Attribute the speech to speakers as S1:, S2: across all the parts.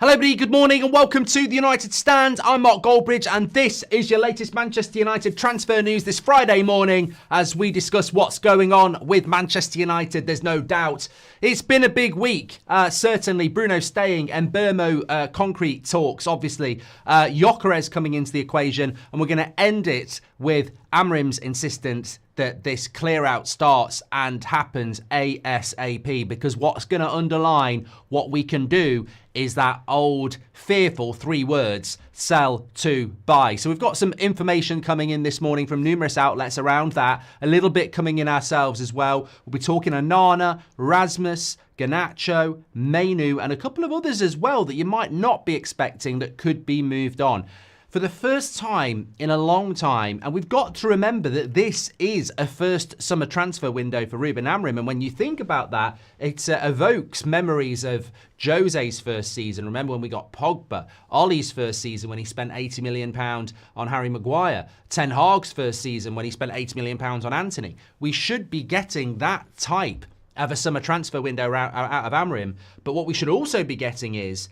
S1: Hello everybody, good morning and welcome to the United Stand. I'm Mark Goldbridge and this is your latest Manchester United transfer news this Friday morning as we discuss what's going on with Manchester United. There's no doubt it's been a big week. Certainly Bruno staying and Mbeumo concrete talks, obviously. Gyokeres coming into the equation, and we're going to end it with Amorim's insistence that this clear out starts and happens ASAP, because what's going to underline what we can do is that old fearful three words: sell to buy. So we've got some information coming in this morning from numerous outlets around that, a little bit coming in ourselves as well. We'll be talking Onana, Rasmus, Garnacho, Mainoo, and a couple of others as well that you might not be expecting that could be moved on. For the first time in a long time, and we've got to remember that this is a first summer transfer window for Ruben Amorim, and when you think about that, it evokes memories of Jose's first season. Remember when we got Pogba, Ollie's first season when he spent £80 million on Harry Maguire, Ten Hag's first season when he spent £80 million on Anthony. We should be getting that type of a summer transfer window out of Amorim, but what we should also be getting is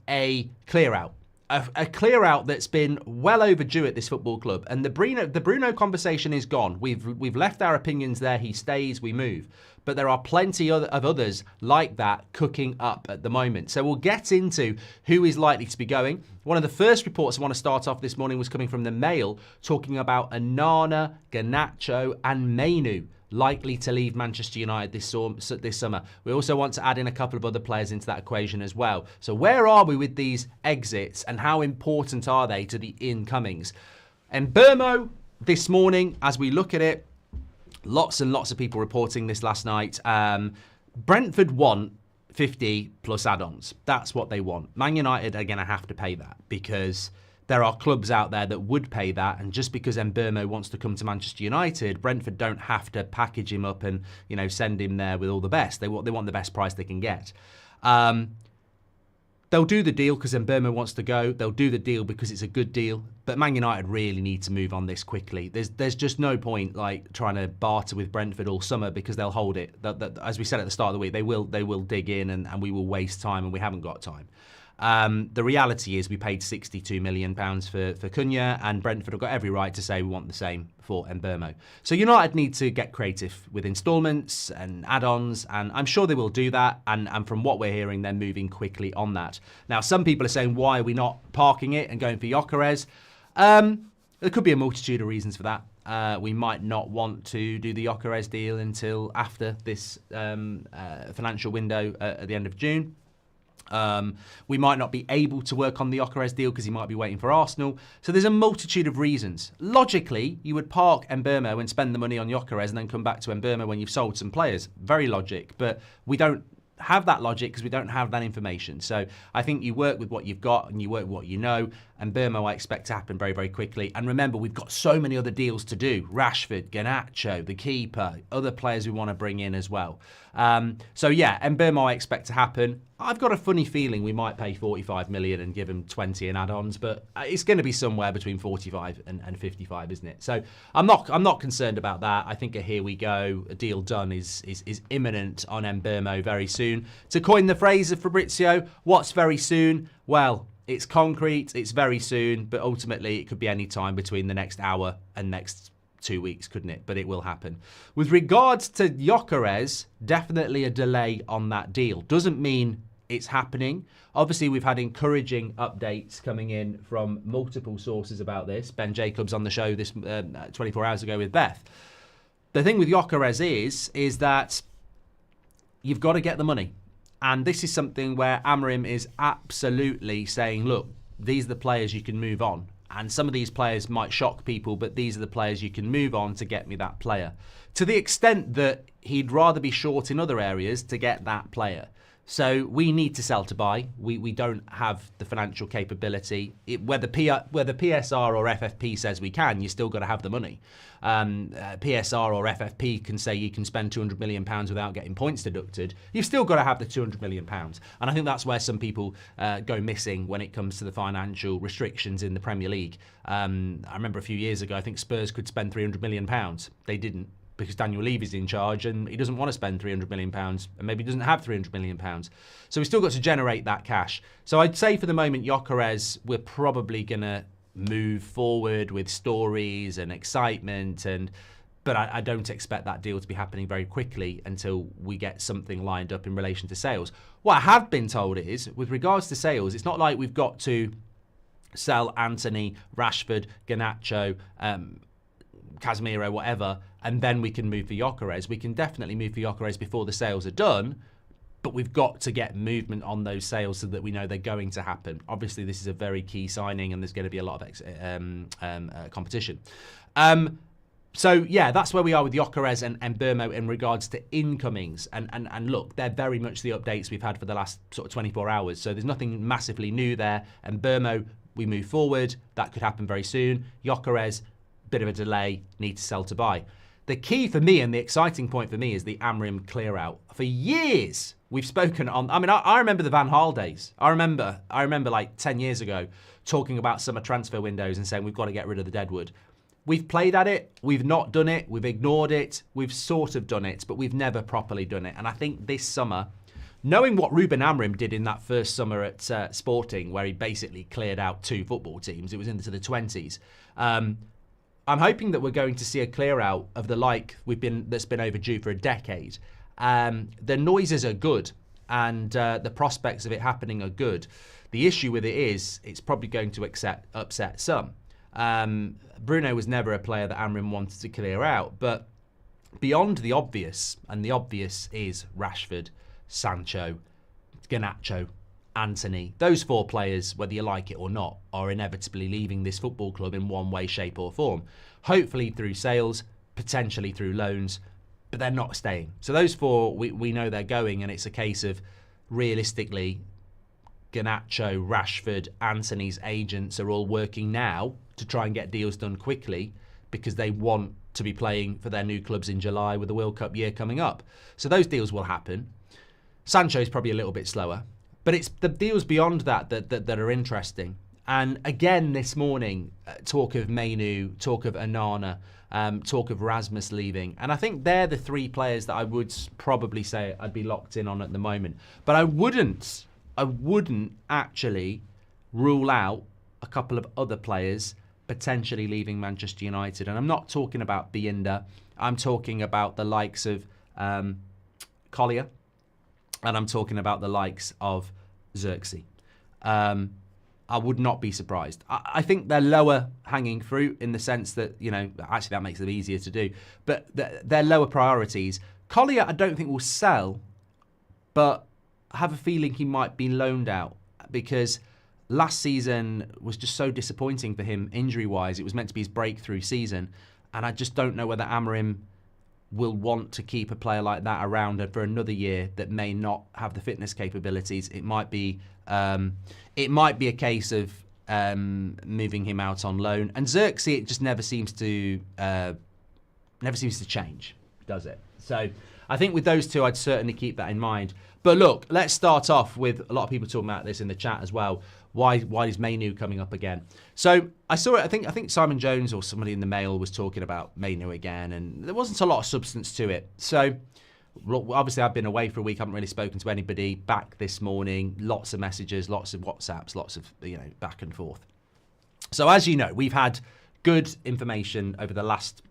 S1: a clear out. A clear out that's been well overdue at this football club, and the Bruno conversation is gone. We've left our opinions there. He stays, we move. But there are plenty of others like that cooking up at the moment. So we'll get into who is likely to be going. One of the first reports I want to start off this morning was coming from the Mail, talking about Onana, Garnacho, and Mainoo likely to leave Manchester United this summer. We also want to add in a couple of other players into that equation as well. So where are we with these exits and how important are they to the incomings? And Mbeumo this morning, as we look at it, lots and lots of people reporting this last night. Brentford want 50 plus add-ons. That's what they want. Man United are going to have to pay that because there are clubs out there that would pay that, and just because Mbeumo wants to come to Manchester United, Brentford don't have to package him up and, you know, send him there with all the best. They want the best price they can get. They'll do the deal because Mbeumo wants to go. They'll do the deal because it's a good deal. But Man United really need to move on this quickly. There's just no point like trying to barter with Brentford all summer because they'll hold it. As we said at the start of the week, they will dig in and we will waste time, and we haven't got time. The reality is we paid £62 million for Cunha, and Brentford have got every right to say we want the same for Mbeumo. So United need to get creative with instalments and add-ons, and I'm sure they will do that, and from what we're hearing, they're moving quickly on that. Now, some people are saying, why are we not parking it and going for Gyokeres? There could be a multitude of reasons for that. We might not want to do the Gyokeres deal until after this financial window at the end of June. We might not be able to work on the Gyokeres deal because he might be waiting for Arsenal. So there's a multitude of reasons. Logically, you would park Mbeumo and spend the money on Gyokeres and then come back to Mbeumo when you've sold some players. Very logic, but we don't have that logic because we don't have that information. So I think you work with what you've got and you work with what you know, and Mbeumo I expect to happen very, very quickly. And remember, we've got so many other deals to do. Rashford, Garnacho, the keeper, other players we want to bring in as well. So yeah, Mbeumo I expect to happen. I've got a funny feeling we might pay 45 million and give him 20 in add-ons, but it's going to be somewhere between 45 and 55, isn't it? So I'm not concerned about that. I think a here we go, a deal done is imminent on Mbeumo very soon. To coin the phrase of Fabrizio, what's very soon? Well, it's concrete, it's very soon, but ultimately it could be any time between the next hour and next 2 weeks, couldn't it? But it will happen. With regards to Gyokeres, definitely a delay on that deal. Doesn't mean it's happening. Obviously, we've had encouraging updates coming in from multiple sources about this. Ben Jacobs on the show this 24 hours ago with Beth. The thing with Gyokeres is that you've got to get the money. And this is something where Amorim is absolutely saying, look, these are the players you can move on. And some of these players might shock people, but these are the players you can move on to get me that player. To the extent that he'd rather be short in other areas to get that player. So we need to sell to buy. We don't have the financial capability. Whether PSR or FFP says we can, you still got to have the money. PSR or FFP can say you can spend £200 million without getting points deducted. You've still got to have the £200 million. And I think that's where some people go missing when it comes to the financial restrictions in the Premier League. I remember a few years ago, I think Spurs could spend £300 million. They didn't. because Daniel Levy's in charge and he doesn't want to spend £300 million and maybe doesn't have £300 million. So we've still got to generate that cash. So I'd say for the moment, Gyokeres, we're probably going to move forward with stories and excitement, but I don't expect that deal to be happening very quickly until we get something lined up in relation to sales. What I have been told is, with regards to sales, it's not like we've got to sell Anthony, Rashford, Garnacho, Casemiro, whatever, and then we can move for Gyokeres. We can definitely move for Gyokeres before the sales are done, but we've got to get movement on those sales so that we know they're going to happen. Obviously, this is a very key signing and there's going to be a lot of competition. So, yeah, that's where we are with Gyokeres and Burmo in regards to incomings. And look, they're very much the updates we've had for the last sort of 24 hours. So there's nothing massively new there. And Burmo, we move forward. That could happen very soon. Gyokeres, bit of a delay, need to sell to buy. The key for me and the exciting point for me is the Amorim clear out. For years, we've spoken on, I remember the Van Gaal days. I remember like 10 years ago talking about summer transfer windows and saying we've got to get rid of the deadwood. We've played at it, we've not done it, we've ignored it, we've sort of done it, but we've never properly done it. And I think this summer, knowing what Ruben Amorim did in that first summer at Sporting, where he basically cleared out 2 football teams, it was into the 20s, I'm hoping that we're going to see a clear out of the like that's been overdue for a decade. The noises are good and the prospects of it happening are good. The issue with it is it's probably going to upset some. Bruno was never a player that Amorim wanted to clear out, but beyond the obvious, and the obvious is Rashford, Sancho, Garnacho, Anthony, those 4 players, whether you like it or not, are inevitably leaving this football club in one way, shape or form. Hopefully through sales, potentially through loans, but they're not staying. So those 4, we know they're going, and it's a case of realistically, Garnacho, Rashford, Anthony's agents are all working now to try and get deals done quickly because they want to be playing for their new clubs in July with the World Cup year coming up. So those deals will happen. Sancho's probably a little bit slower. But it's the deals beyond that are interesting. And again, this morning, talk of Mainu, talk of Onana, talk of Rasmus leaving. And I think they're the 3 players that I would probably say I'd be locked in on at the moment. But I wouldn't actually rule out a couple of other players potentially leaving Manchester United. And I'm not talking about Bienda. I'm talking about the likes of Collier. And I'm talking about the likes of Xerxes. I would not be surprised. I think they're lower hanging fruit in the sense that, actually that makes them easier to do. But they're lower priorities. Collier, I don't think will sell, but I have a feeling he might be loaned out because last season was just so disappointing for him injury-wise. It was meant to be his breakthrough season. And I just don't know whether Amorim will want to keep a player like that around for another year that may not have the fitness capabilities. It might be a case of moving him out on loan. And Xerxes, it just never seems to change, does it? So I think with those 2, I'd certainly keep that in mind. But look, let's start off with a lot of people talking about this in the chat as well. Why is Mainu coming up again? So I saw it. I think Simon Jones or somebody in the Mail was talking about Mainu again, and there wasn't a lot of substance to it. So obviously I've been away for a week. I haven't really spoken to anybody. Back this morning, lots of messages, lots of WhatsApps, lots of back and forth. So as you know, we've had good information over the last.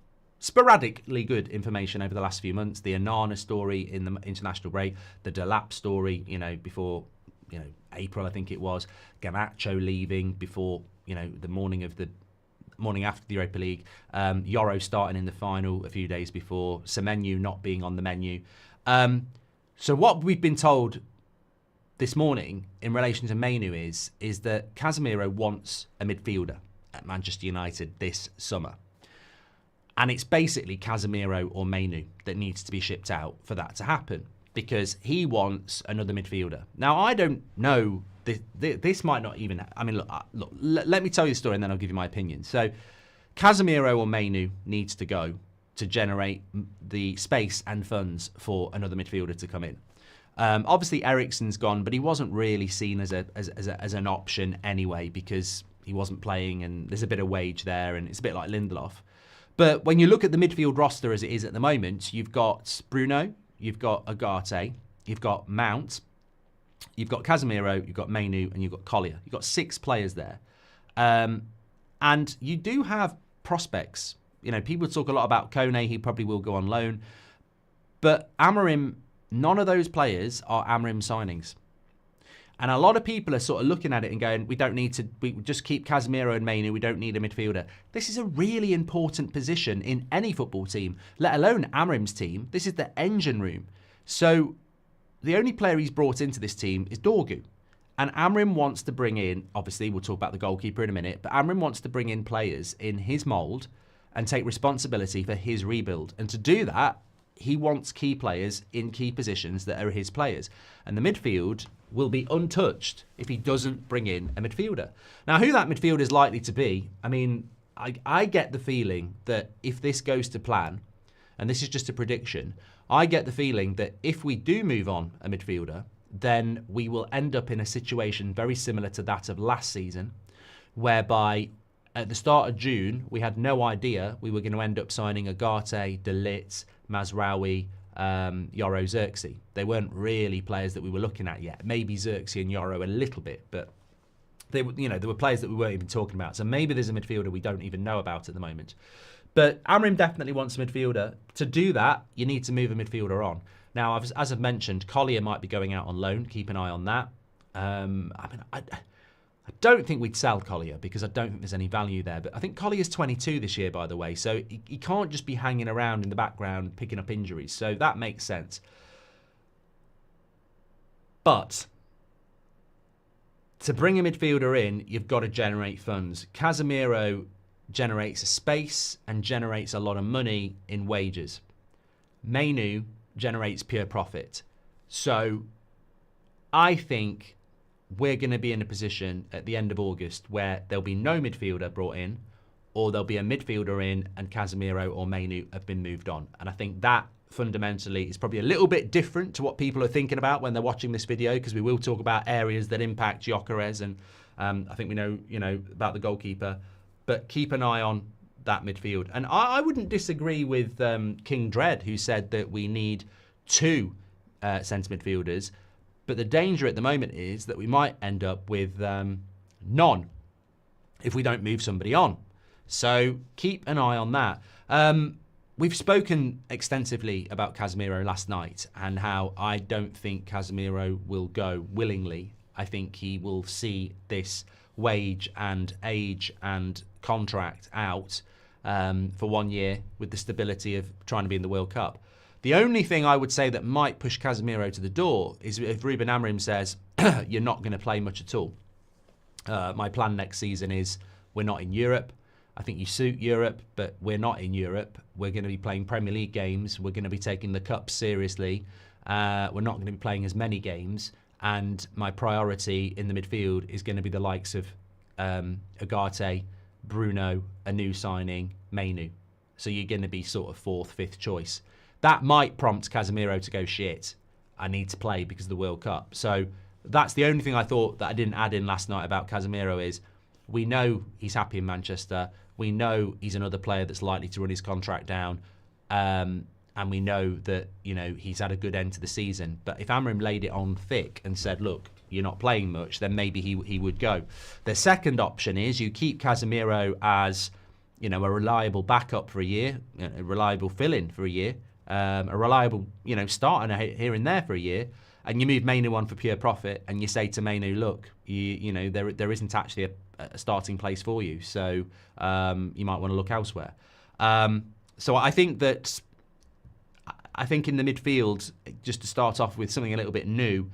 S1: Sporadically good information over the last few months. The Onana story in the international break, the Delap story, before, April, I think it was. Garnacho leaving before, the morning after the Europa League. Yoro starting in the final a few days before. Semenyo not being on the menu. So what we've been told this morning in relation to Mainu is that Casemiro wants a midfielder at Manchester United this summer. And it's basically Casemiro or Mainu that needs to be shipped out for that to happen because he wants another midfielder. Now, I don't know. This might not even. Look. Let me tell you the story and then I'll give you my opinion. So, Casemiro or Mainu needs to go to generate the space and funds for another midfielder to come in. Obviously, Eriksen's gone, but he wasn't really seen as an option anyway because he wasn't playing and there's a bit of wage there and it's a bit like Lindelof. But when you look at the midfield roster as it is at the moment, you've got Bruno, you've got Agate, you've got Mount, you've got Casemiro, you've got Mainu, and you've got Collier. You've got 6 players there. And you do have prospects. You know, people talk a lot about Kone. He probably will go on loan. But Amorim, none of those players are Amorim signings. And a lot of people are sort of looking at it and going, we just keep Casemiro and Mainu, we don't need a midfielder. This is a really important position in any football team, let alone Amorim's team. This is the engine room. So the only player he's brought into this team is Dorgu. And Amorim wants to bring in, obviously we'll talk about the goalkeeper in a minute, but Amorim wants to bring in players in his mould and take responsibility for his rebuild. And to do that, he wants key players in key positions that are his players. And the midfield will be untouched if he doesn't bring in a midfielder. Now, who that midfielder is likely to be, I mean, I get the feeling that if this goes to plan, and this is just a prediction, I get the feeling that if we do move on a midfielder, then we will end up in a situation very similar to that of last season, whereby at the start of June, we had no idea we were going to end up signing Agate, De Ligt, Mazraoui, Yoro Xerxes. They weren't really players that we were looking at yet. Maybe Xerxes and Yoro a little bit, but they were, you know, there were players that we weren't even talking about. So maybe there's a midfielder we don't even know about at the moment. But Amorim definitely wants a midfielder. To do that, you need to move a midfielder on. Now, as I've mentioned, Collier might be going out on loan. Keep an eye on that. I don't think we'd sell Collier because I don't think there's any value there. But I think Collier's 22 this year, by the way. So he can't just be hanging around in the background picking up injuries. So that makes sense. But to bring a midfielder in, you've got to generate funds. Casemiro generates a space and generates a lot of money in wages. Mainu generates pure profit. So I think we're going to be in a position at the end of August where there'll be no midfielder brought in, or there'll be a midfielder in and Casemiro or Mainu have been moved on. And I think that fundamentally is probably a little bit different to what people are thinking about when they're watching this video, because we will talk about areas that impact Gyokeres, and I think we know, about the goalkeeper. But keep an eye on that midfield. And I wouldn't disagree with King Dread, who said that we need 2 centre midfielders. But the danger at the moment is that we might end up with none if we don't move somebody on. So keep an eye on that. We've spoken extensively about Casemiro last night and how I don't think Casemiro will go willingly. I think he will see this wage and age and contract out for 1 year with the stability of trying to be in the World Cup. The only thing I would say that might push Casemiro to the door is if Ruben Amorim says, you're not going to play much at all. My plan next season is we're not in Europe. I think you suit Europe, but we're not in Europe. We're going to be playing Premier League games. We're going to be taking the Cup seriously. We're not going to be playing as many games. And my priority in the midfield is going to be the likes of Agate, Bruno, a new signing, Mainu. So you're going to be sort of 4th, 5th choice. That might prompt Casemiro to go, shit, I need to play because of the World Cup. So that's the only thing I thought that I didn't add in last night about Casemiro is we know he's happy in Manchester. We know he's another player that's likely to run his contract down. And we know that, he's had a good end to the season. But if Amorim laid it on thick and said, look, you're not playing much, then maybe he would go. The second option is you keep Casemiro as, a reliable backup for a year, a reliable fill-in for a year. A reliable, starter here and there for a year, and you move Mainu on for pure profit, and you say to Mainu, look, there isn't actually a starting place for you, so you might want to look elsewhere. So I think in the midfield, just to start off with something a little bit new,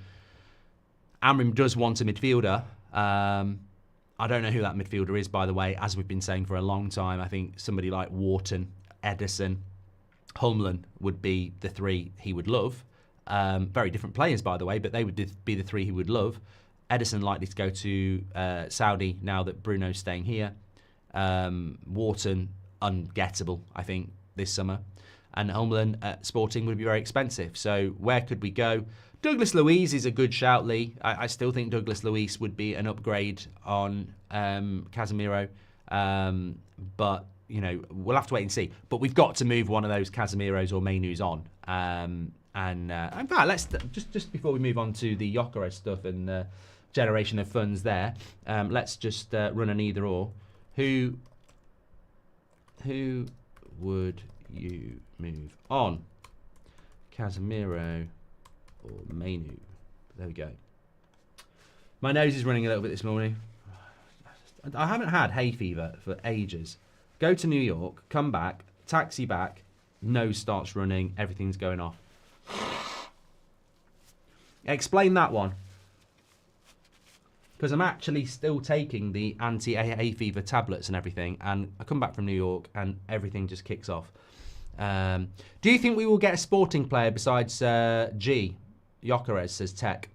S1: Amorim does want a midfielder. I don't know who that midfielder is, by the way, as we've been saying for a long time. I think somebody like Wharton, Edison, Hulmland would be the 3 he would love. Very different players, by the way, but they would be the 3 he would love. Edison likely to go to Saudi now that Bruno's staying here. Wharton, ungettable, I think, this summer. And Hulmland at Sporting would be very expensive. So where could we go? Douglas Luiz is a good shout, Lee. I still think Douglas Luiz would be an upgrade on Casemiro. But we'll have to wait and see. But we've got to move one of those Casemiros or Mainus on. In fact, let's just before we move on to the Gyokeres stuff and generation of funds there, let's just run an either or. Who would you move on? Casemiro or Mainu? There we go. My nose is running a little bit this morning. I haven't had hay fever for ages. Go to New York, come back, taxi back, nose starts running, everything's going off. Explain that one. Because I'm actually still taking the anti-hay fever tablets and everything, and I come back from New York and everything just kicks off. Do you think we will get a sporting player besides Gyokeres, says Tech?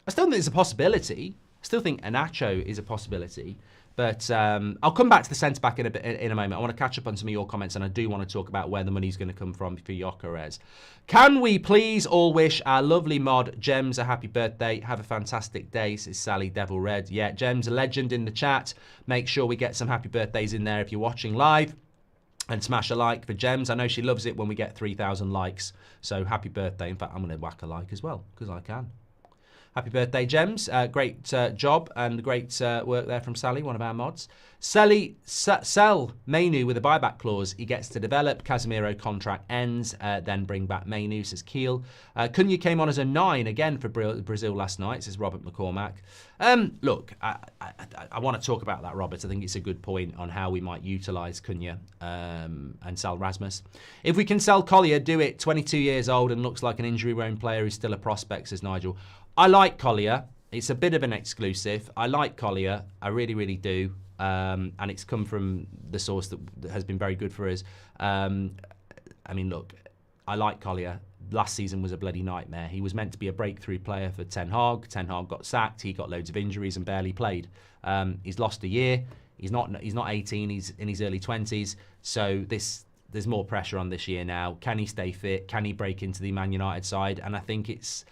S1: I still think it's a possibility. I still think Anacho is a possibility. But I'll come back to the centre-back in a moment. I want to catch up on some of your comments, and I do want to talk about where the money's going to come from for Gyokeres. Can we please all wish our lovely mod, Gems, a happy birthday? Have a fantastic day, says Sally Devil Red. Yeah, Gems, a legend in the chat. Make sure we get some happy birthdays in there if you're watching live. And smash a like for Gems. I know she loves it when we get 3,000 likes. So happy birthday. In fact, I'm going to whack a like as well, because I can. Happy birthday, Gems. Great job and great work there from Sally, one of our mods. Sell Mainu with a buyback clause. He gets to develop. Casemiro contract ends. Then bring back Mainu, says Keel. Cunha came on as a 9 again for Brazil last night, says Robert McCormack. Look, I want to talk about that, Robert. I think it's a good point on how we might utilise Cunha and sell Rasmus. If we can sell Collier, do it. 22 years old and looks like an injury-prone player who's still a prospect, says Nigel. I like Collier. It's a bit of an exclusive. I like Collier. I really, really do. And it's come from the source that has been very good for us. I mean, look, I like Collier. Last season was a bloody nightmare. He was meant to be a breakthrough player for Ten Hag. Ten Hag got sacked. He got loads of injuries and barely played. He's lost a year. He's not 18. He's in his early 20s. So there's more pressure on this year now. Can he stay fit? Can he break into the Man United side? And I think it's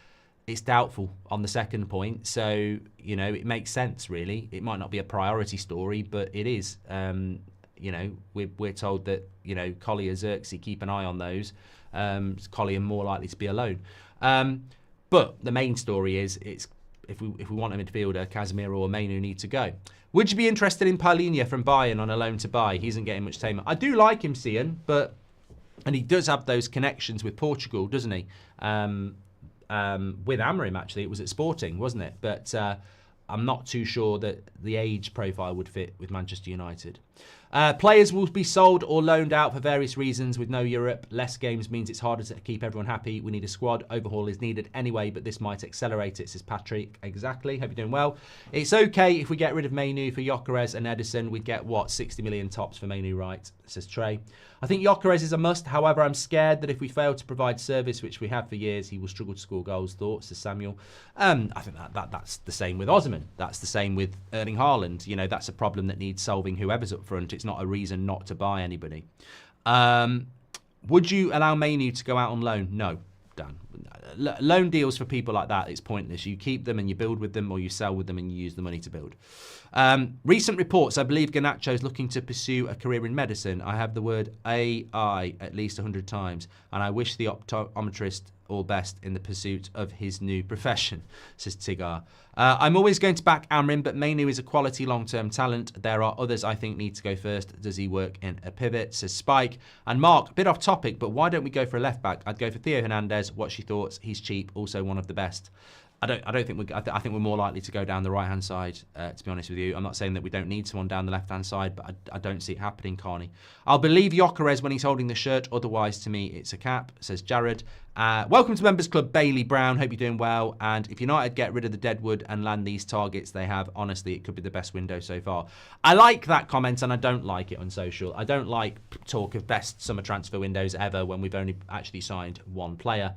S1: doubtful on the second point. So, it makes sense, really. It might not be a priority story, but it is. We're told that, Collier, Xerxes, keep an eye on those. Collier more likely to be alone. But the main story is, if we want a midfielder, Casemiro or Mainu need to go. Would you be interested in Paulinho from Bayern on a loan to buy? He isn't getting much time. I do like him, Cian, and he does have those connections with Portugal, doesn't he? With Amorim, actually. It was at Sporting, wasn't it? But I'm not too sure that the age profile would fit with Manchester United. Players will be sold or loaned out for various reasons with no Europe. Less games means it's harder to keep everyone happy. We need a squad. Overhaul is needed anyway, but this might accelerate it, says Patrick. Exactly. Hope you're doing well. It's okay if we get rid of Mainu for Gyokeres and Edison. We'd get, 60 million tops for Mainu, right? Says Trey. I think Gyokeres is a must. However, I'm scared that if we fail to provide service, which we have for years, he will struggle to score goals. Thoughts, says Samuel. I think that's the same with Osman. That's the same with Erling Haaland. That's a problem that needs solving whoever's up front. It's not a reason not to buy anybody. Would you allow Mainu to go out on loan? No, Dan. Loan deals for people like that, it's pointless. You keep them and you build with them, or you sell with them and you use the money to build. Recent reports, I believe Garnacho is looking to pursue a career in medicine. I have the word AI at least 100 times, and I wish the optometrist all best in the pursuit of his new profession, says Tigar. I'm always going to back Amorim, but Mainu is a quality long-term talent. There are others I think need to go first. Does he work in a pivot, says Spike. And Mark, a bit off topic, but why don't we go for a left-back? I'd go for Theo Hernandez. What's your thoughts? He's cheap, also one of the best. I think we're more likely to go down the right-hand side, to be honest with you. I'm not saying that we don't need someone down the left-hand side, but I don't see it happening, Carney. I'll believe Gyokeres when he's holding the shirt. Otherwise, to me, it's a cap, says Jared. Welcome to Members Club, Bailey Brown. Hope you're doing well. And if United get rid of the Deadwood and land these targets they have, honestly, it could be the best window so far. I like that comment, and I don't like it on social. I don't like talk of best summer transfer windows ever when we've only actually signed one player.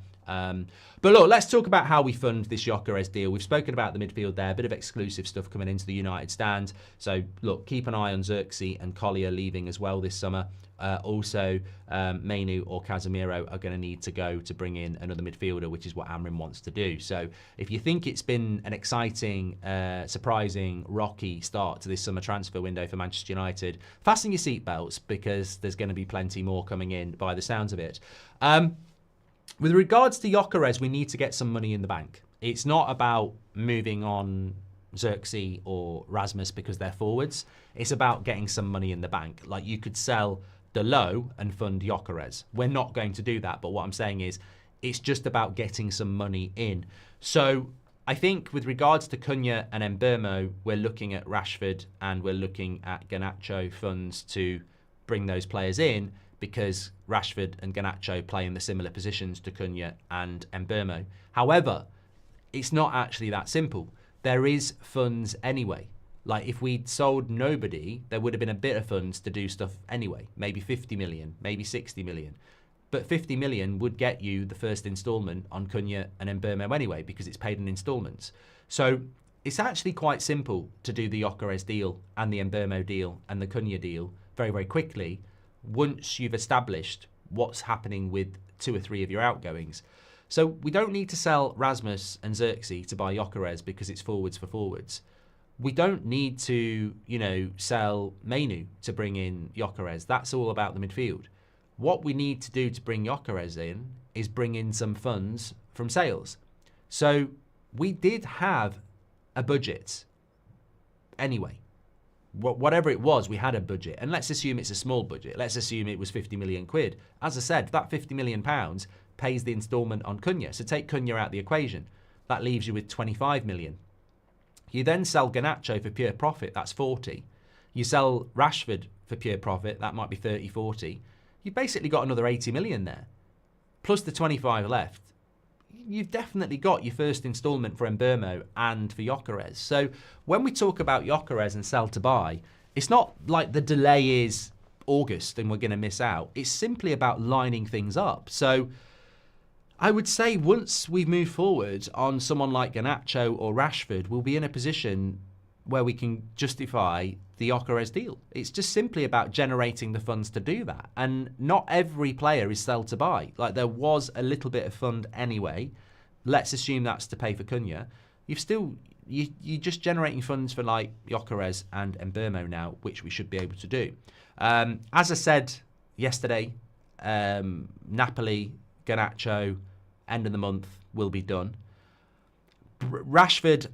S1: But look, let's talk about how we fund this Gyokeres deal. We've spoken about the midfield there, a bit of exclusive stuff coming into the United stand. So look, keep an eye on Xerxes and Collier leaving as well this summer. Also, Mainu or Casemiro are going to need to go to bring in another midfielder, which is what Amorim wants to do. So if you think it's been an exciting, surprising, rocky start to this summer transfer window for Manchester United, fasten your seatbelts because there's going to be plenty more coming in by the sounds of it. With regards to Gyokeres, we need to get some money in the bank. It's not about moving on Xerxes or Rasmus because they're forwards. It's about getting some money in the bank. Like, you could sell the low and fund Gyokeres. We're not going to do that, but what I'm saying is it's just about getting some money in. So I think with regards to Cunha and Mbeumo, we're looking at Rashford and we're looking at Garnacho funds to bring those players in, because Rashford and Garnacho play in the similar positions to Cunha and Mbeumo. However, it's not actually that simple. There is funds anyway. Like, if we'd sold nobody, there would have been a bit of funds to do stuff anyway. Maybe 50 million, maybe 60 million. But 50 million would get you the first instalment on Cunha and Mbeumo anyway, because it's paid in instalments. So it's actually quite simple to do the Gyokeres deal and the Mbeumo deal and the Cunha deal very, very quickly once you've established what's happening with 2 or 3 of your outgoings. So we don't need to sell Rasmus and Xerxes to buy Gyokeres because it's forwards for forwards. We don't need to, sell Mainu to bring in Gyokeres. That's all about the midfield. What we need to do to bring Gyokeres in is bring in some funds from sales. So we did have a budget anyway. Whatever it was, we had a budget. And let's assume it's a small budget. Let's assume it was 50 million quid. As I said, that 50 million pounds pays the instalment on Cunha. So take Cunha out the equation. That leaves you with 25 million. You then sell Garnacho for pure profit. That's 40. You sell Rashford for pure profit. That might be 30, 40. You've basically got another 80 million there. Plus the 25 left. You've definitely got your first instalment for Mbeumo and for Gyokeres. So when we talk about Gyokeres and sell to buy, it's not like the delay is August and we're going to miss out. It's simply about lining things up. So I would say once we move forward on someone like Garnacho or Rashford, we'll be in a position where we can justify the Gyokeres deal. It's just simply about generating the funds to do that. And not every player is sell to buy. Like, there was a little bit of fund anyway. Let's assume that's to pay for Cunha. You're just generating funds for like Gyokeres and Mbeumo now, which we should be able to do. As I said yesterday, Napoli, Garnacho, end of the month will be done. Rashford,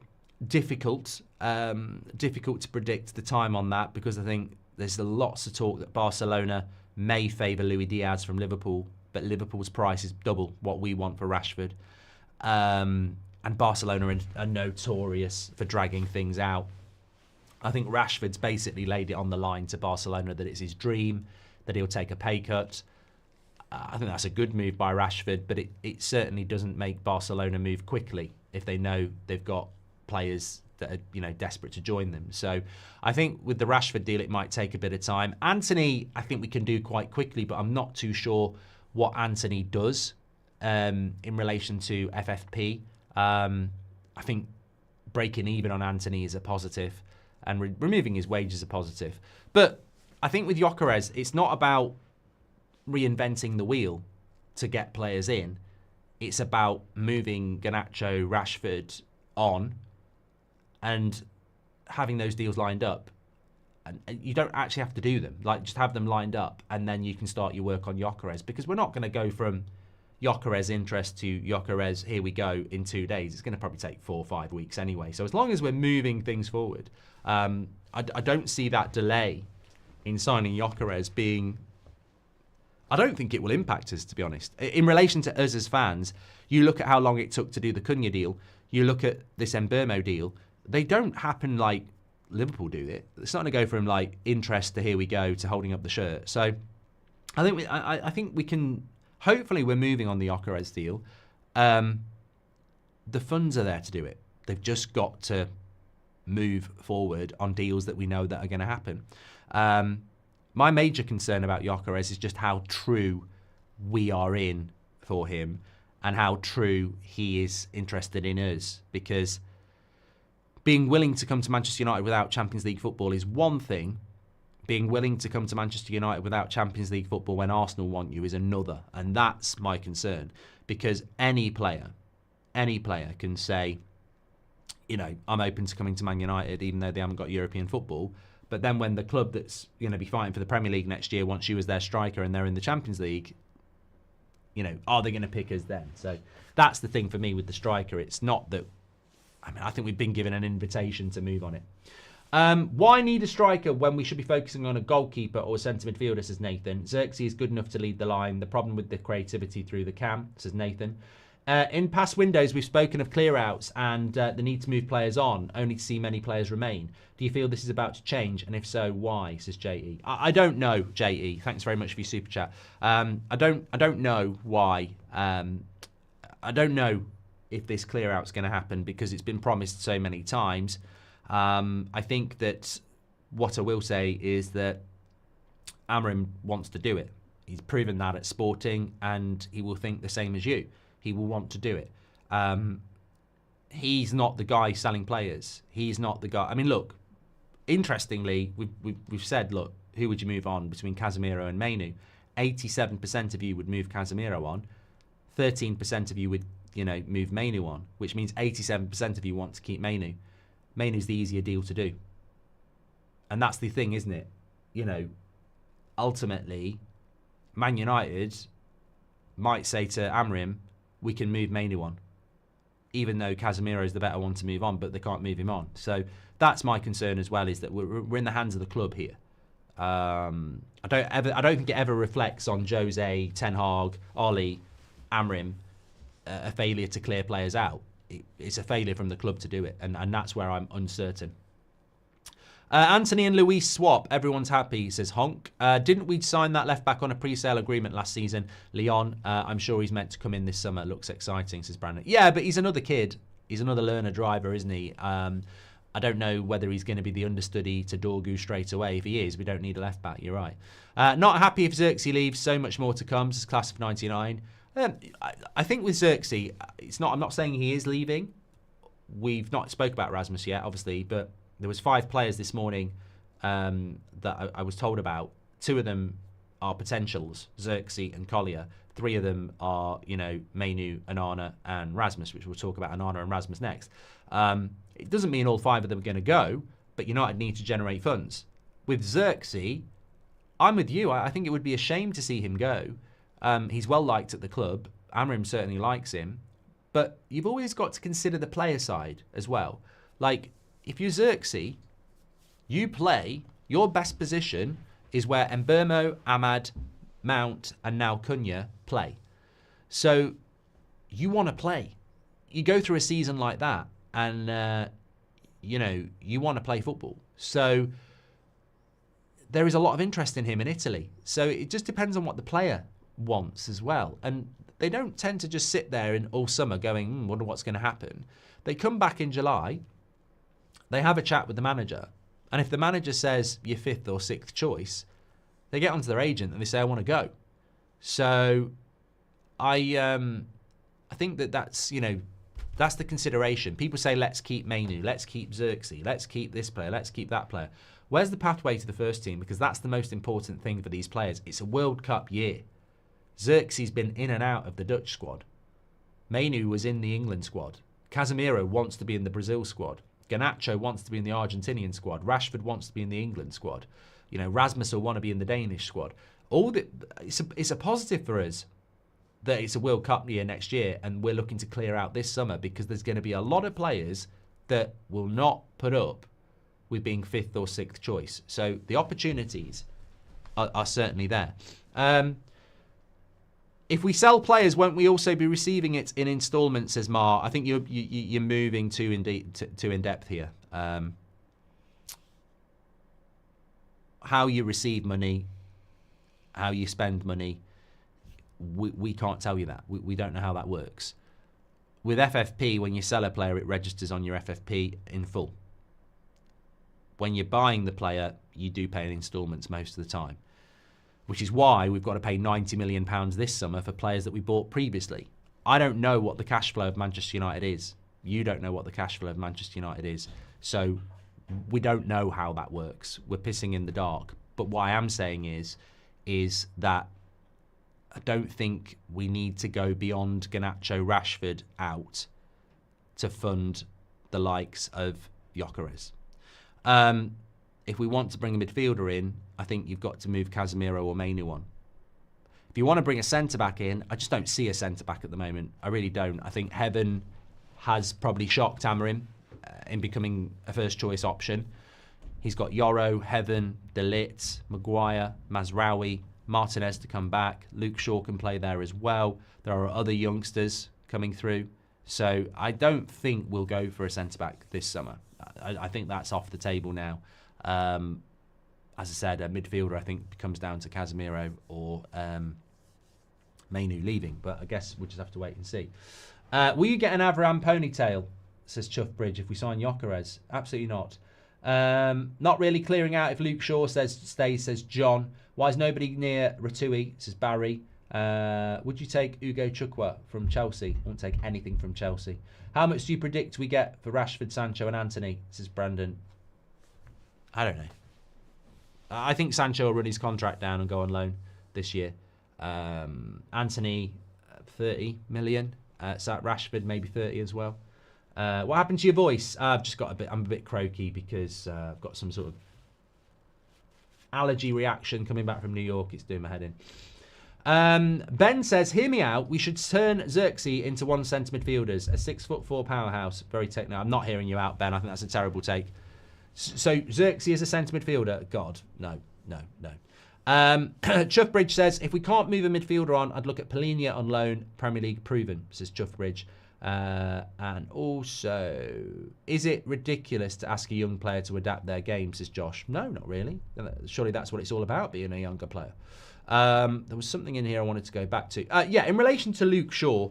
S1: difficult to predict the time on that, because I think there's lots of talk that Barcelona may favour Luis Diaz from Liverpool, but Liverpool's price is double what we want for Rashford. And Barcelona are notorious for dragging things out. I think Rashford's basically laid it on the line to Barcelona that it's his dream, that he'll take a pay cut. I think that's a good move by Rashford, but it certainly doesn't make Barcelona move quickly if they know they've got players that are desperate to join them. So I think with the Rashford deal, it might take a bit of time. Anthony, I think we can do quite quickly, but I'm not too sure what Anthony does in relation to FFP. I think breaking even on Anthony is a positive, and removing his wage is a positive. But I think with Gyokeres, it's not about reinventing the wheel to get players in. It's about moving Garnacho, Rashford on and having those deals lined up. And you don't actually have to do them. Like, just have them lined up and then you can start your work on Gyokeres, because we're not going to go from Gyokeres interest to Gyokeres, here we go, in 2 days. It's going to probably take 4 or 5 weeks anyway. So as long as we're moving things forward, I don't see that delay in signing Gyokeres being... I don't think it will impact us, to be honest. In relation to us as fans, you look at how long it took to do the Cunha deal, you look at this Mbeumo deal, they don't happen like Liverpool do it. It's not going to go from like interest to here we go to holding up the shirt. So I think we can, hopefully we're moving on the Gyokeres deal. The funds are there to do it. They've just got to move forward on deals that we know that are going to happen. My major concern about Gyokeres is just how true we are in for him. and how true he is interested in us. Because being willing to come to Manchester United without Champions League football is one thing. Being willing to come to Manchester United without Champions League football when Arsenal want you is another. And that's my concern. Because any player can say, you know, I'm open to coming to Man United even though they haven't got European football. But then when the club that's going to be fighting for the Premier League next year wants you as their striker and they're in the Champions League, you know, are they going to pick us then? So that's the thing for me with the striker. It's not that, I mean, I think we've been given an invitation to move on it. Why need a striker when we should be focusing on a goalkeeper or a centre midfielder, says Nathan. Xerxes is good enough to lead the line. The problem with the creativity through the cam, says Nathan. In past windows, we've spoken of clear-outs and the need to move players on, only to see many players remain. Do you feel this is about to change? And if so, why, says J.E. I don't know, J.E. Thanks very much for your super chat. I don't know why. I don't know if this clear-out's going to happen because it's been promised so many times. I think that what I will say is that Amorim wants to do it. He's proven that at Sporting, and he will think the same as you. He will want to do it. He's not the guy selling players. He's not the guy. I mean, look, interestingly, we've said, look, who would you move on between Casemiro and Mainu? 87% of you would move Casemiro on. 13% of you would, you know, move Mainu on, which means 87% of you want to keep Mainu. Mainu's the easier deal to do. And that's the thing, isn't it? You know, ultimately, Man United might say to Amorim, we can move Mainu on, even though Casemiro is the better one to move on, but they can't move him on. So that's my concern as well, is that we're in the hands of the club here. I don't think it ever reflects on Jose, Ten Hag, Oli, Amorim, a failure to clear players out. It's a failure from the club to do it, and that's where I'm uncertain. Anthony and Luis swap. Everyone's happy, says Honk. Didn't we sign that left back on a pre-sale agreement last season? Leon, I'm sure he's meant to come in this summer. Looks exciting, says Brandon. Yeah, but he's another kid. He's another learner driver, isn't he? I don't know whether he's going to be the understudy to Dorgu straight away. If he is, we don't need a left back. You're right. Not happy if Xerxes leaves. So much more to come, says Class of 99. I think with Xerxes, I'm not saying he is leaving. We've not spoke about Rasmus yet, obviously, but there was 5 players this morning that I was told about. 2 of them are potentials, Xerxes and Collier. 3 of them are, you know, Mainu, Onana, and Rasmus, which we'll talk about Onana and Rasmus next. It doesn't mean all 5 of them are going to go, but United need to generate funds. With Xerxes, I'm with you. I think it would be a shame to see him go. He's well liked at the club. Amorim certainly likes him. But you've always got to consider the player side as well. Like, if you're Xerxes, you play, your best position is where Mbeumo, Ahmad, Mount, and now Cunha play. So you want to play. You go through a season like that, and, you know, you want to play football. So there is a lot of interest in him in Italy. So it just depends on what the player wants as well. And they don't tend to just sit there in all summer going, wonder what's going to happen. They come back in July, they have a chat with the manager, and if the manager says you're 5th or 6th choice, they get onto their agent and they say, I want to go. So I think that's, you know, that's the consideration. People say, let's keep Mainu, let's keep Xerxes, let's keep this player, let's keep that player. Where's the pathway to the first team? Because that's the most important thing for these players. It's a World Cup year. Xerxes been in and out of the Dutch squad. Mainu was in the England squad. Casemiro wants to be in the Brazil squad. Garnacho wants to be in the Argentinian squad. Rashford wants to be in the England squad. You know, Rasmus will want to be in the Danish squad. It's a positive for us that it's a World Cup year next year, and we're looking to clear out this summer, because there's going to be a lot of players that will not put up with being 5th or 6th choice. So the opportunities are certainly there. If we sell players, won't we also be receiving it in instalments, says Mar? I think you're moving too in depth here. How you receive money, how you spend money, we can't tell you that. We don't know how that works. With FFP, when you sell a player, it registers on your FFP in full. When you're buying the player, you do pay in instalments most of the time, which is why we've got to pay £90 million this summer for players that we bought previously. I don't know what the cash flow of Manchester United is. You don't know what the cash flow of Manchester United is. So we don't know how that works. We're pissing in the dark. But what I am saying is that I don't think we need to go beyond Garnacho, Rashford out to fund the likes of Gyokeres. If we want to bring a midfielder in, I think you've got to move Casemiro or Mainu on. If you want to bring a centre-back in, I just don't see a centre-back at the moment. I really don't. I think Heaven has probably shocked Amorim in becoming a first-choice option. He's got Yoro, Heaven, De Ligt, Maguire, Mazraoui, Martinez to come back. Luke Shaw can play there as well. There are other youngsters coming through. So I don't think we'll go for a centre-back this summer. I think that's off the table now. As I said, a midfielder I think comes down to Casemiro or Mainu leaving. But I guess we'll just have to wait and see. Will you get an Avram ponytail, says Chuffbridge, if we sign Gyokeres? Absolutely not. Not really clearing out if Luke Shaw stays, says John. Why is nobody near Ratui, says Barry. Would you take Ugo Chukwu from Chelsea? I won't take anything from Chelsea. How much do you predict we get for Rashford, Sancho and Anthony, says Brandon? I don't know. I think Sancho will run his contract down and go on loan this year. Anthony, 30 million. Rashford, maybe 30 as well. What happened to your voice? I'm a bit croaky because I've got some sort of allergy reaction coming back from New York. It's doing my head in. Ben says, hear me out. We should turn Xerxes into one centre midfielders. A 6'4" powerhouse. Very technical. I'm not hearing you out, Ben. I think that's a terrible take. So Xerxes is a centre midfielder? God, no. Chuffbridge says, if we can't move a midfielder on, I'd look at Polinia on loan, Premier League proven, says Chuffbridge. And also, is it ridiculous to ask a young player to adapt their game, says Josh? No, not really. Surely that's what it's all about, being a younger player. There was something in here I wanted to go back to. In relation to Luke Shaw,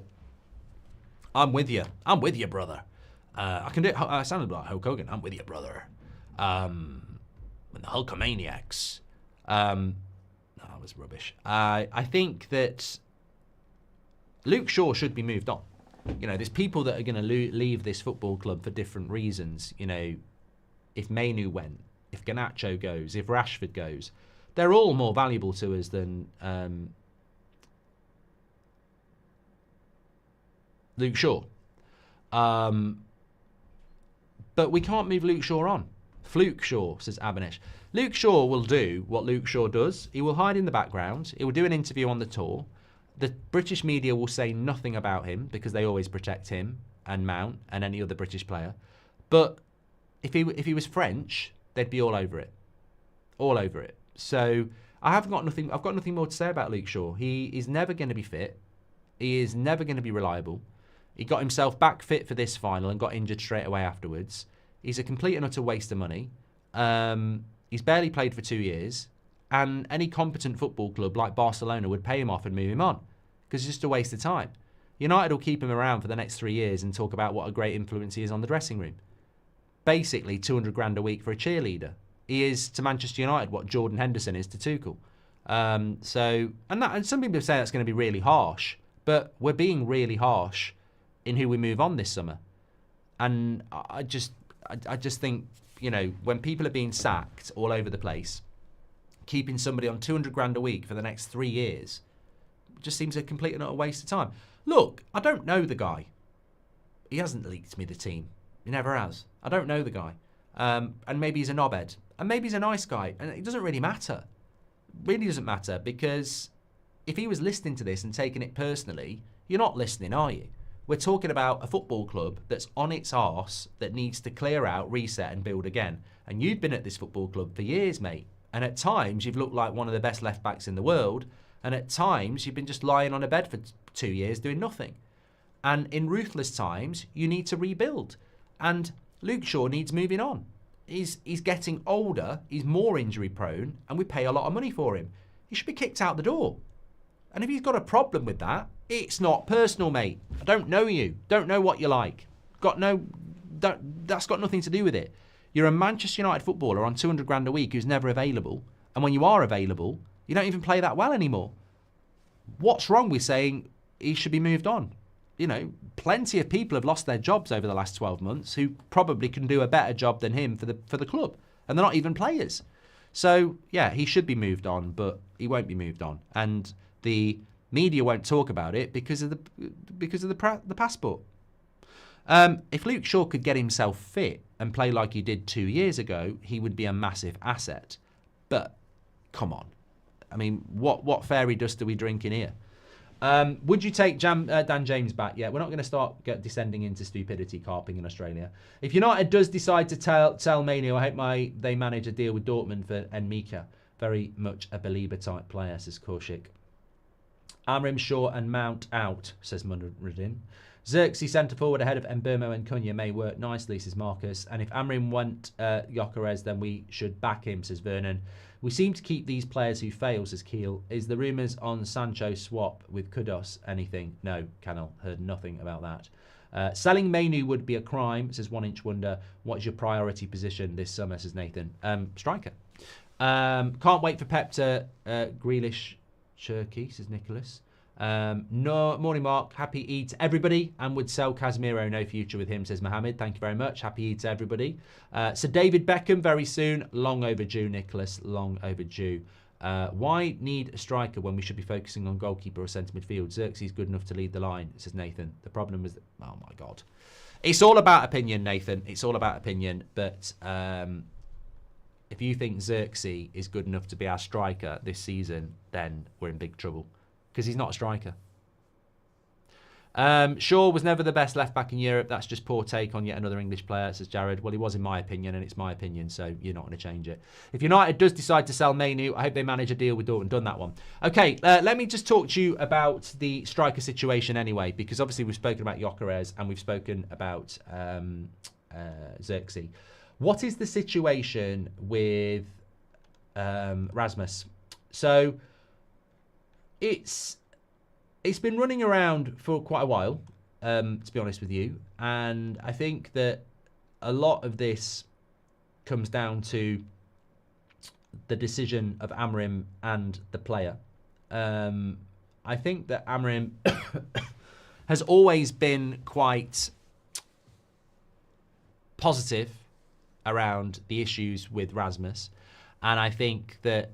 S1: I'm with you. I'm with you, brother. I can do it. I sounded like Hulk Hogan. I'm with you, brother. When the Hulkamaniacs. That was rubbish. I think that Luke Shaw should be moved on. You know, there's people that are going to leave this football club for different reasons. You know, if Mainu went, if Garnacho goes, if Rashford goes, they're all more valuable to us than Luke Shaw. But we can't move Luke Shaw on. Fluke Shaw, says Abanish. Luke Shaw will do what Luke Shaw does. He will hide in the background. He will do an interview on the tour. The British media will say nothing about him because they always protect him and Mount and any other British player. But if he was French, they'd be all over it. All over it. So I've got nothing more to say about Luke Shaw. He is never going to be fit. He is never going to be reliable. He got himself back fit for this final and got injured straight away afterwards. He's a complete and utter waste of money. He's barely played for 2 years. And any competent football club like Barcelona would pay him off and move him on. Because it's just a waste of time. United will keep him around for the next 3 years and talk about what a great influence he is on the dressing room. Basically, 200 grand a week for a cheerleader. He is to Manchester United what Jordan Henderson is to Tuchel. And some people say that's going to be really harsh. But we're being really harsh in who we move on this summer. And I just think, you know, when people are being sacked all over the place, keeping somebody on 200 grand a week for the next 3 years just seems a complete and utter waste of time. Look, I don't know the guy. He hasn't leaked me the team. He never has. I don't know the guy. And maybe he's a knobhead. And maybe he's a nice guy. And it doesn't really matter. It really doesn't matter, because if he was listening to this and taking it personally, you're not listening, are you? We're talking about a football club that's on its arse, that needs to clear out, reset and build again. And you've been at this football club for years, mate. And at times, you've looked like one of the best left-backs in the world. And at times, you've been just lying on a bed for 2 years doing nothing. And in ruthless times, you need to rebuild. And Luke Shaw needs moving on. He's getting older, he's more injury-prone, and we pay a lot of money for him. He should be kicked out the door. And if he's got a problem with that, it's not personal, mate. I don't know you. Don't know what you like. That's got nothing to do with it. You're a Manchester United footballer on 200 grand a week who's never available. And when you are available, you don't even play that well anymore. What's wrong with saying he should be moved on? you know, plenty of people have lost their jobs over the last 12 months who probably can do a better job than him for the club. And they're not even players. So, yeah, he should be moved on, but he won't be moved on. And the media won't talk about it because of the passport. If Luke Shaw could get himself fit and play like he did 2 years ago, he would be a massive asset. But, come on. I mean, what fairy dust are we drinking here? Would you take Dan James back? Yeah, we're not going to start descending into stupidity carping in Australia. If United does decide to tell Manu, I hope they manage a deal with Dortmund for Enmika. Very much a believer type player, says Korshik. Amorim, Shaw and Mount out, says Munradin. Xerxes centre forward ahead of Mbeumo and Cunha may work nicely, says Marcus. And if Amorim want Gyokeres, then we should back him, says Vernon. We seem to keep these players who fail, says Keel. Is the rumours on Sancho swap with Kudos anything? No, Canal. Heard nothing about that. Selling Manu would be a crime, says 1 Inch Wonder. What is your priority position this summer, says Nathan? Striker. Can't wait for Pep to Grealish Cherky, says Nicholas. No morning, Mark. Happy Eid to everybody, and would sell Casemiro. No future with him, says Mohammed. Thank you very much. Happy Eid to everybody. So David Beckham very soon. Long overdue, Nicholas. Long overdue. Why need a striker when we should be focusing on goalkeeper or centre midfield? Xerxes good enough to lead the line, says Nathan. The problem is that, oh my God, it's all about opinion, Nathan. It's all about opinion. But if you think Xerxes is good enough to be our striker this season, then we're in big trouble. Because he's not a striker. Shaw was never the best left-back in Europe. That's just poor take on yet another English player, says Jared. Well, he was in my opinion, and it's my opinion, so you're not going to change it. If United does decide to sell Manu, I hope they manage a deal with Dortmund. Done that one. Okay, let me just talk to you about the striker situation anyway, because obviously we've spoken about Gyokeres and we've spoken about Xerxes. What is the situation with Rasmus? So it's been running around for quite a while, to be honest with you, and I think that a lot of this comes down to the decision of Amorim and the player. I think that Amorim has always been quite positive around the issues with Rasmus, and I think that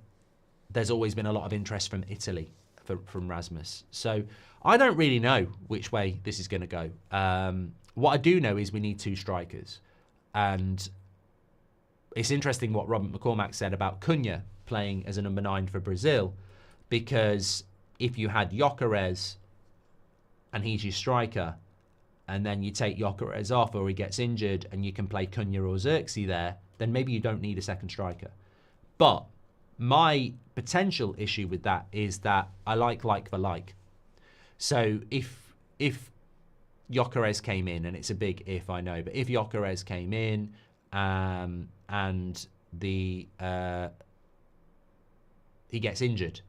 S1: there's always been a lot of interest from Italy from Rasmus. So I don't really know which way this is going to go. What I do know is we need two strikers. And it's interesting what Robert McCormack said about Cunha playing as a number 9 for Brazil, because if you had Gyokeres and he's your striker, and then you take Gyokeres off or he gets injured and you can play Cunha or Xerxes there, then maybe you don't need a second striker. But my potential issue with that is that I like for like. So if Gyokeres came in, and it's a big if, I know, but if Gyokeres came in and he gets injured,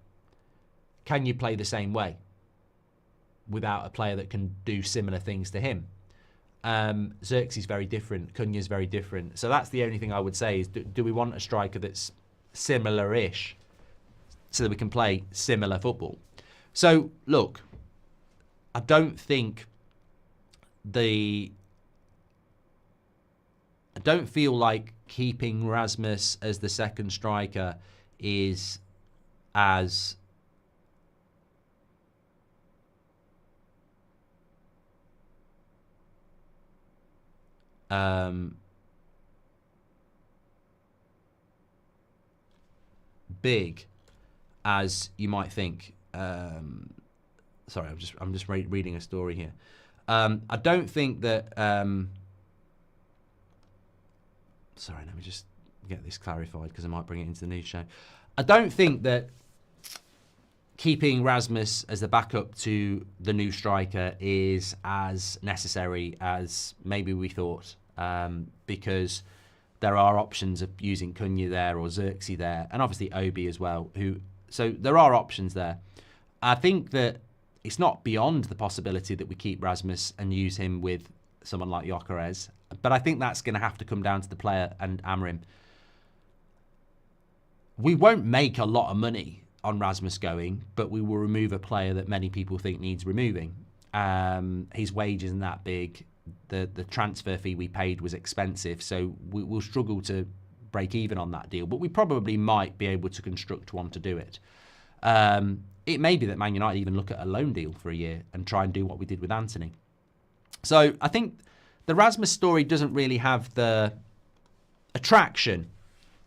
S1: can you play the same way without a player that can do similar things to him? Xerxes is very different. Cunha's very different. So that's the only thing I would say is, do we want a striker that's similar-ish so that we can play similar football? So, look, I don't feel like keeping Rasmus as the second striker is as big as you might think. Sorry, I'm just reading a story here. I don't think that. Sorry, let me just get this clarified because I might bring it into the news show. I don't think that keeping Rasmus as the backup to the new striker is as necessary as maybe we thought, because there are options of using Cunha there or Xerxes there, and obviously Obi as well. So there are options there. I think that it's not beyond the possibility that we keep Rasmus and use him with someone like Gyokeres, but I think that's going to have to come down to the player and Amorim. We won't make a lot of money on Rasmus going, but we will remove a player that many people think needs removing. His wage isn't that big. The transfer fee we paid was expensive, so we'll struggle to break even on that deal. But we probably might be able to construct one to do it. It may be that Man United even look at a loan deal for a year and try and do what we did with Anthony. So I think the Rasmus story doesn't really have the attraction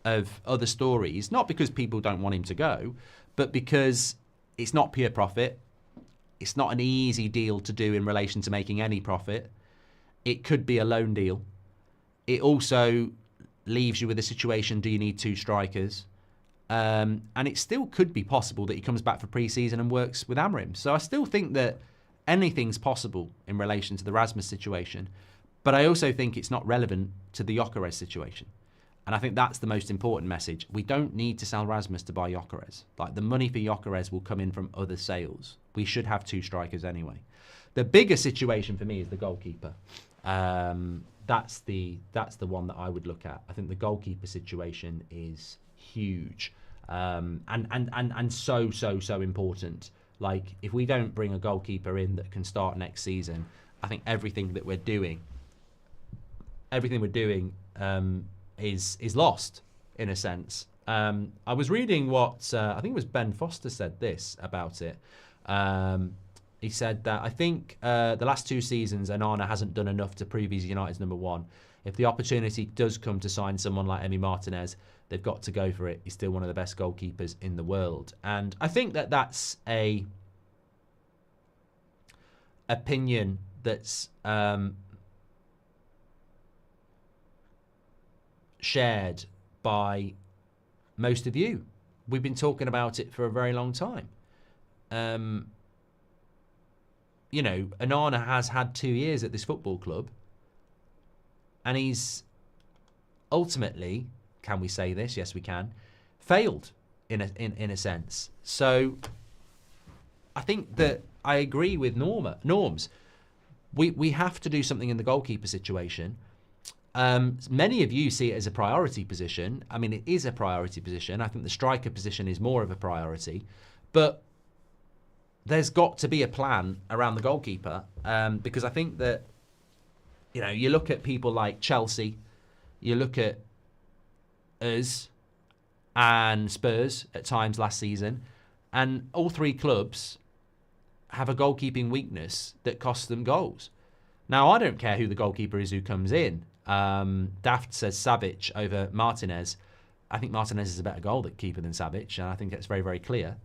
S1: of other stories, not because people don't want him to go, but because it's not pure profit. It's not an easy deal to do in relation to making any profit. It could be a loan deal. It also leaves you with a situation, do you need 2 strikers? And it still could be possible that he comes back for pre-season and works with Amorim. So I still think that anything's possible in relation to the Rasmus situation. But I also think it's not relevant to the Gyokeres situation. And I think that's the most important message. We don't need to sell Rasmus to buy Gyokeres. Like, the money for Gyokeres will come in from other sales. We should have 2 strikers anyway. The bigger situation for me is the goalkeeper. That's the one that I would look at. I think the goalkeeper situation is huge, and so important. Like, if we don't bring a goalkeeper in that can start next season, I think everything we're doing is lost in a sense. I was reading what I think it was Ben Foster said this about it. He said that I think the last 2 seasons, Onana hasn't done enough to prove he's United's number 1. If the opportunity does come to sign someone like Emi Martinez, they've got to go for it. He's still one of the best goalkeepers in the world. And I think that that's a opinion that's shared by most of you. We've been talking about it for a very long time. You know, Onana has had 2 years at this football club, and he's ultimately, can we say this? Yes, we can. Failed in a sense. So I think that I agree with Norms. We have to do something in the goalkeeper situation. Many of you see it as a priority position. I mean, it is a priority position. I think the striker position is more of a priority, but there's got to be a plan around the goalkeeper, because I think that, you know, you look at people like Chelsea, you look at us and Spurs at times last season, and all 3 clubs have a goalkeeping weakness that costs them goals. Now, I don't care who the goalkeeper is who comes in. Daft says Savic over Martinez. I think Martinez is a better goalkeeper than Savic, and I think that's very, very clear.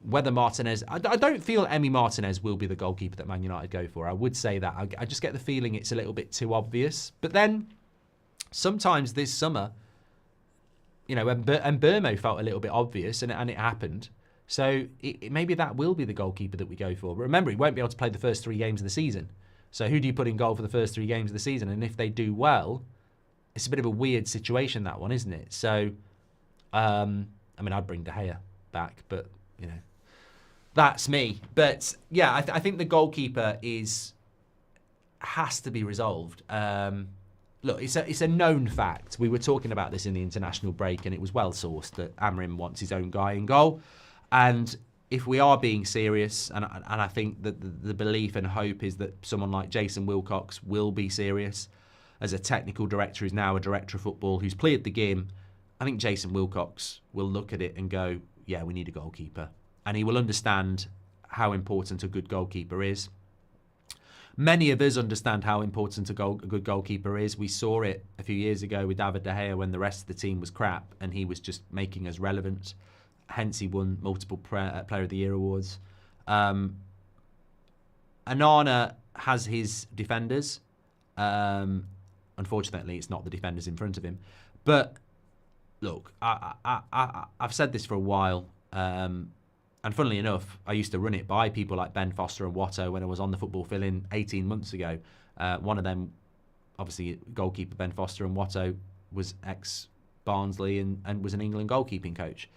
S1: Whether Martinez... I don't feel Emi Martinez will be the goalkeeper that Man United go for. I would say that. I just get the feeling it's a little bit too obvious. But then, sometimes this summer, you know, and Burmo felt a little bit obvious, and it happened. So maybe that will be the goalkeeper that we go for. But remember, he won't be able to play the first 3 games of the season. So who do you put in goal for the first 3 games of the season? And if they do well, it's a bit of a weird situation, that one, isn't it? So, I mean, I'd bring De Gea back, but, you know, that's me. But, yeah, I think the goalkeeper has to be resolved. Look, it's a known fact. We were talking about this in the international break, and it was well sourced that Amorim wants his own guy in goal. And if we are being serious, and I think that the belief and hope is that someone like Jason Wilcox will be serious as a technical director who's now a director of football who's played the game, I think Jason Wilcox will look at it and go, yeah, we need a goalkeeper. And he will understand how important a good goalkeeper is. Many of us understand how important a good goalkeeper is. We saw it a few years ago with David De Gea when the rest of the team was crap and he was just making us relevant. Hence, he won multiple Player of the Year awards. Onana has his defenders. Unfortunately, it's not the defenders in front of him. But, look, I've said this for a while. And funnily enough, I used to run it by people like Ben Foster and Watto when I was on the football fill-in 18 months ago. One of them, obviously, goalkeeper Ben Foster, and Watto was ex-Barnsley and was an England goalkeeping coach.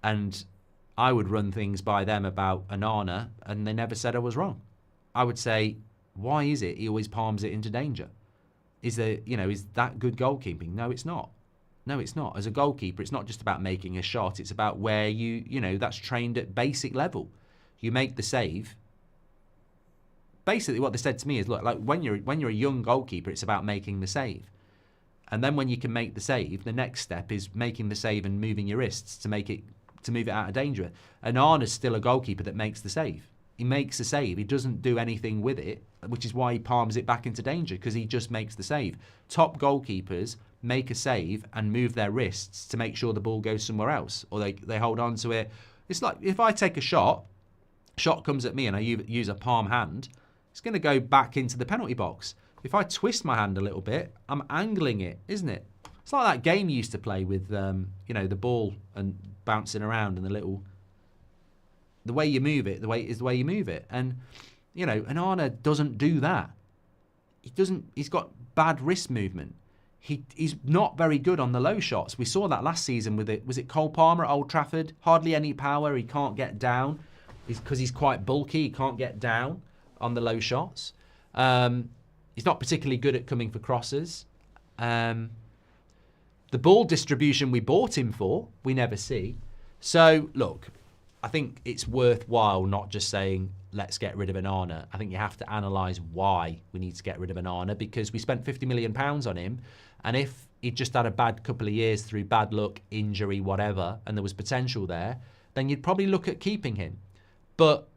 S1: And I would run things by them about Onana, and they never said I was wrong. I would say, why is it he always palms it into danger? Is that good goalkeeping? No, it's not. No, it's not. As a goalkeeper, it's not just about making a shot. It's about where that's trained at basic level. you make the save. Basically, what they said to me is, look, like when you're a young goalkeeper, it's about making the save. And then when you can make the save, the next step is making the save and moving your wrists to move it out of danger. And Arna's still a goalkeeper that makes the save. He makes the save. He doesn't do anything with it, which is why he palms it back into danger, because he just makes the save. Top goalkeepers make a save and move their wrists to make sure the ball goes somewhere else, or they hold on to it. It's like if I take a shot comes at me and I use a palm hand, it's going to go back into the penalty box. If I twist my hand a little bit, I'm angling it, isn't it? It's like that game you used to play with, the ball and bouncing around and the way you move it, the way you move it. And, and Arna doesn't do that. He's got bad wrist movement. He's not very good on the low shots. We saw that last season with it. Was it Cole Palmer at Old Trafford? Hardly any power. He can't get down. Because he's quite bulky. He can't get down on the low shots. He's not particularly good at coming for crosses. The ball distribution we bought him for, we never see. So, look, I think it's worthwhile not just saying, let's get rid of Onana. I think you have to analyse why we need to get rid of Onana, because we spent £50 million on him. And if he'd just had a bad couple of years through bad luck, injury, whatever, and there was potential there, then you'd probably look at keeping him. But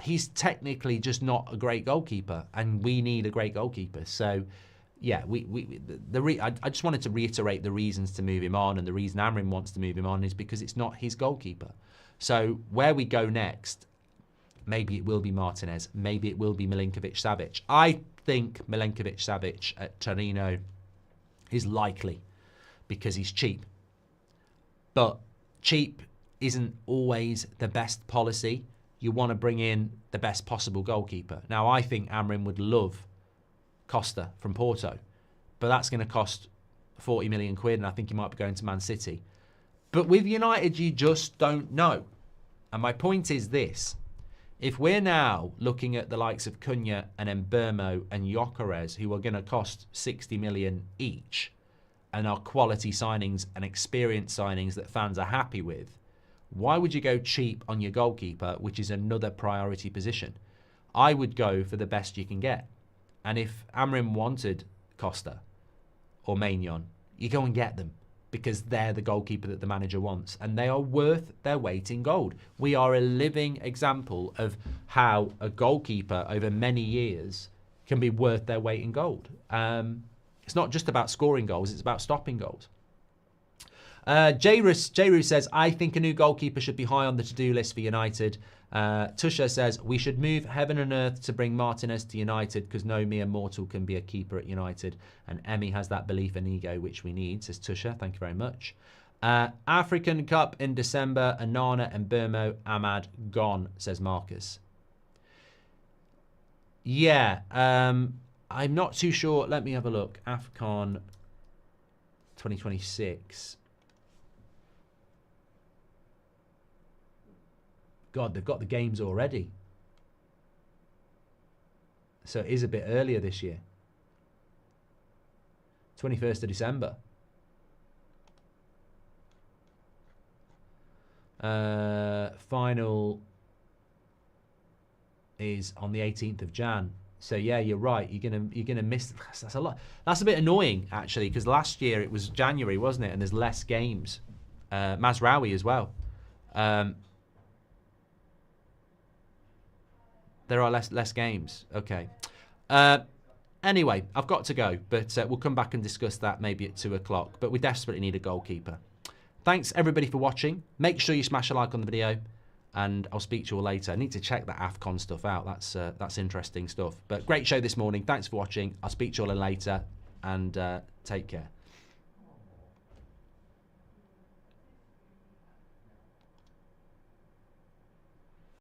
S1: he's technically just not a great goalkeeper, and we need a great goalkeeper. So, yeah, I just wanted to reiterate the reasons to move him on, and the reason Amorim wants to move him on is because it's not his goalkeeper. So where we go next, maybe it will be Martinez, maybe it will be Milinkovic-Savic. I think Milinkovic-Savic at Torino is likely because he's cheap. But cheap isn't always the best policy. You want to bring in the best possible goalkeeper. Now, I think Amorim would love Costa from Porto, but that's going to cost 40 million quid, and I think he might be going to Man City. But with United, you just don't know. And my point is this. If we're now looking at the likes of Cunha and Mbeumo and Gyokeres, who are going to cost 60 million each, and are quality signings and experienced signings that fans are happy with, why would you go cheap on your goalkeeper, which is another priority position? I would go for the best you can get. And if Amorim wanted Costa or Maignan, you go and get them, because they're the goalkeeper that the manager wants, and they are worth their weight in gold. We are a living example of how a goalkeeper over many years can be worth their weight in gold. It's not just about scoring goals, it's about stopping goals. Jayru says, I think a new goalkeeper should be high on the to-do list for United. Tusha says, we should move heaven and earth to bring Martinez to United, because no mere mortal can be a keeper at United. And Emmy has that belief and ego which we need, says Tusha. Thank you very much. African Cup in December, Onana and Mbeumo, Ahmad gone, says Marcus. Yeah, I'm not too sure. Let me have a look. AFCON 2026. God, they've got the games already. So it is a bit earlier this year. 21st of December. Final is on the 18th of Jan. So yeah, you're right. You're gonna miss. That's a lot. That's a bit annoying actually, because last year it was January, wasn't it? And there's less games. Mazraoui as well. There are less games. Okay. Anyway, I've got to go, but we'll come back and discuss that maybe at 2 o'clock. But we desperately need a goalkeeper. Thanks everybody for watching. Make sure you smash a like on the video, and I'll speak to you all later. I need to check that AFCON stuff out. That's interesting stuff. But great show this morning. Thanks for watching. I'll speak to you all later, and take care.